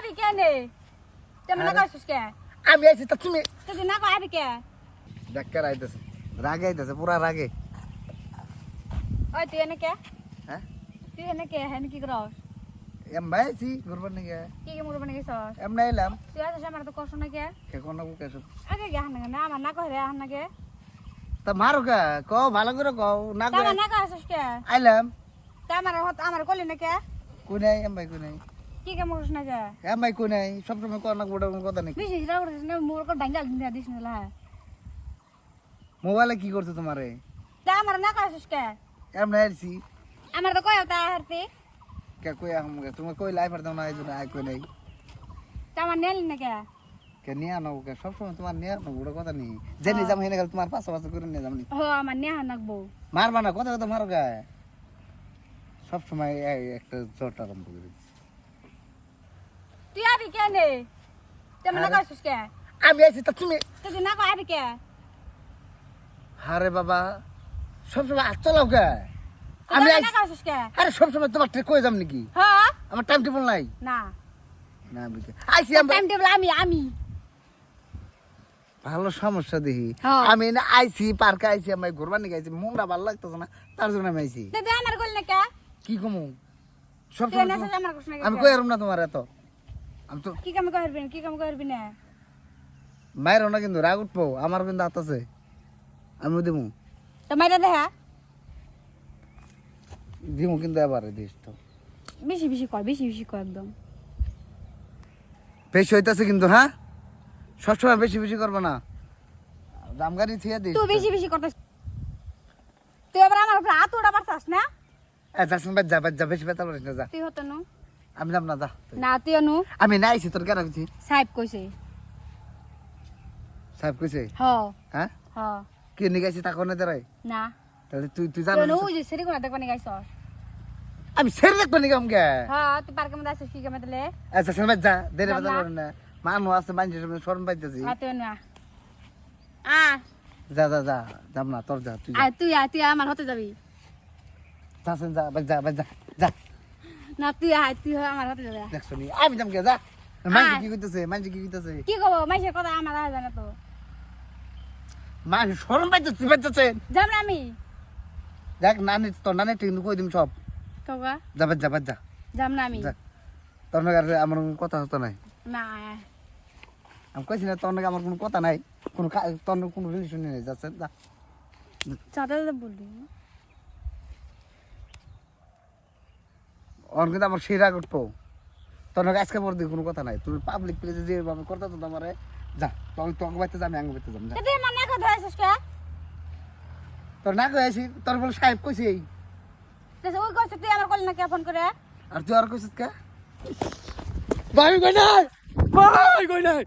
আবি কেনে তুমি না কইছিস কে আমি আইছি তো তুমি তুই না কই আবি কে ডাক্তার আইতাছে রাগে আইতাছে পুরা রাগে ওই তুই এনে কে হ্যাঁ তুই এনে কে হেন কি করস এম ভাইছি গুরবান নিগে কি কি মুরবানি গেছস এম নাইলাম তুই আছিস আমার তো কষ্ট না কে কে কোন কেসু আগে গে হান না আমার না কই রে হান না কে তা মারো কা কও ভালো করে কও না তা কই না কইছিস কে আইলাম তা আমার কলি না কে কই নাই এম ভাই কই নাই কি কে মুরস না কে এম ভাই কই নাই সব সময় কোন না বড় কথা নাকি বিশেষ রাউর না মোর কো ডাঙ্গাল দিস না মোবাইলে কি করছো তোমারে তা আমার না কইছিস কে এম নাইছি আমার তো কই তা হারতি কে কই আমগে তুমি কই লাই পারতাম না আইজনা আই কই নাই তা আমার নেল না কে কে নিয়া নাও কে সব সময় তোমার নিয়া নাও বড় কথা নেই জেনে যাম হেনে গেল তোমার পাশে পাশে করে নিয়ে যাম নি ও আমার নেহা নাকবো মারবা না কথা কথা মারো কে সব সময় একটা জট আরম্ভ করে তুই আবি কেনে তুমি না কইছিস কে আমি আইছি তো তুমি তুই না কই আবি কে আরে বাবা সব সময় আজ চলাও কে আমি আমি না আইছি কইছিস কে আরে সব সময় তোমার ট্রেক কই যাম নাকি হ্যাঁ আমার টাইম টেবিল নাই না না বুঝছি আইছি আমি টাইম টেবিল আমি ভালো সমস্যা দেখি হ্যাঁ। আমি না আইছি পার্কে আইছি আমি ঘুরবার নিয়ে আইছি মনটা ভালো লাগতেছে না তার জন্য আমি আইছি তুই আমার কইল না কে কি কমু সব তুই সময় না তোমার- আমার কইছ না আমি কই আরম না তোমার এত আমি তো কি কাম করবি কি কাম করবি না মায়ের না কিন্তু রাগ উঠবো আমার কিন্তু হাত আছে আমি দিমু তো মাইরা দেখা দিমু কিন্তু এবারে দিস তো বেশি বেশি কর একদম বেশি হইতাছে কিন্তু হ্যাঁ সবসময় বেশি বেশি করবো না দামগাড়ি থিয়া দিস তুই বেশি করতেছ তুই আবার আমার উপরে হাত উড়া পারছাস না যাচ্ছেন যা বেশি বেতাল করিস না যা তুই হতো নু আমি যাম না যা তুই। না তুই নু আমি না আইছি তোর কেন কিছু সাহেব কইছে সাহেব কইছে হ হ্যাঁ হ কি নিয়ে গেছি তা কোনে দাঁড়াই না তাহলে তুই তুই তুই জানিস নু যে সেরি কোনা দেখবানি গাইছস আমি সেরে দেখবো নাকি আমাকে হ্যাঁ তুই পার্কে মধ্যে আসিস কি কামে দিলে যাচ্ছেন যা দেরে যাম বেতাল না। করেন না মানুষ আছে মানুষের সামনে শরম পাইতেছি তুই না যা যা যা যাম না তোর যা তুই যা। তুই আমার হতে যাবি যাচ্ছেন যা যা না তুই আমার হতে যাবি দেখছো নি আমি যাম কে যা মানুষ কি কইতেছে মানুষ কি কইতেছে কি কব মাইসের কথা আমার আর জানা তো মানুষ শরম পাইতেছে পাইতেছে যাম না আমি দেখ নানি তোর নানি কিন্তু কই দিম সব কবা যা যাম না আমি যা তোর নাকি আমার কোনো কথা হতো নাই না আমি কইছি না তোর নাকি আমার কোনো কথা নাই কোনো তোর নাকি কোনো রিলেশন নেই যাচ্ছে যা চাঁদা বললি অন কিন্তু আমার সেই রাগ উঠবো তোর নাকি আজকে পর দিয়ে কোনো কথা নাই তুমি পাবলিক প্লেসে যে আমি করতে তো আমারে যা তোকে বাইতে যা আমি আঙ্গ বাইতে যাম যা তুই আমার না কথা হইছিস কে তোর না কইছি তোর বলে সাহেব কইছি ওই কইছ তুই আমার কল না কে ফোন করে আর তুই আর কইছিস কে ভাই কই নাই